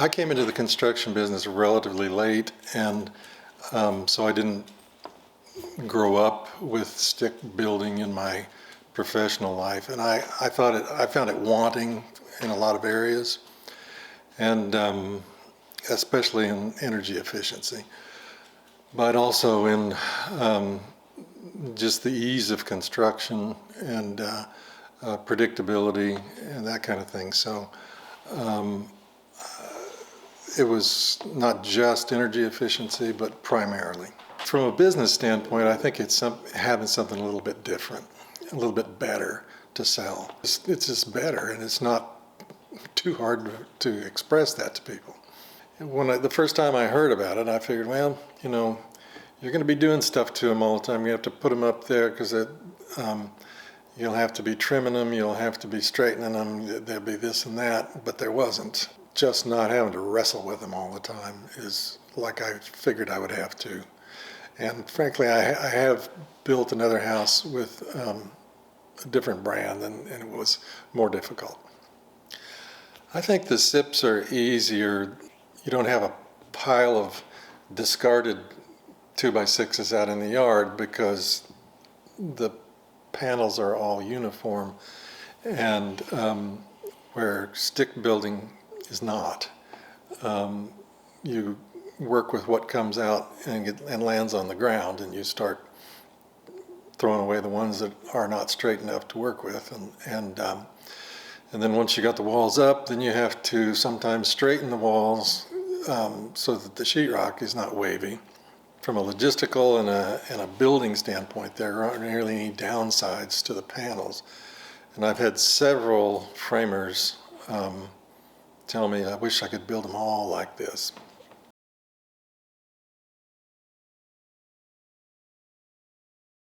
I came into the construction business relatively late, and so I didn't grow up with stick building in my professional life, and I found it wanting in a lot of areas, and especially in energy efficiency, but also in just the ease of construction and predictability and that kind of thing. So it was not just energy efficiency, but primarily. From a business standpoint, I think it's having something a little bit different, a little bit better to sell. It's just better, and it's not too hard to express that to people. The first time I heard about it, I figured, well, you're going to be doing stuff to them all the time. You have to put them up there because you'll have to be trimming them, you'll have to be straightening them, there'll be this and that, but there wasn't. Just not having to wrestle with them all the time is like I figured I would have to. And frankly, I have built another house with a different brand, and it was more difficult. I think the SIPs are easier. You don't have a pile of discarded 2x6s out in the yard because the panels are all uniform, and where stick building is not. You work with what comes out and lands on the ground, and you start throwing away the ones that are not straight enough to work with, and then once you got the walls up, then you have to sometimes straighten the walls so that the sheetrock is not wavy. From a logistical and a building standpoint, there aren't really any downsides to the panels. And I've had several framers tell me, I wish I could build them all like this.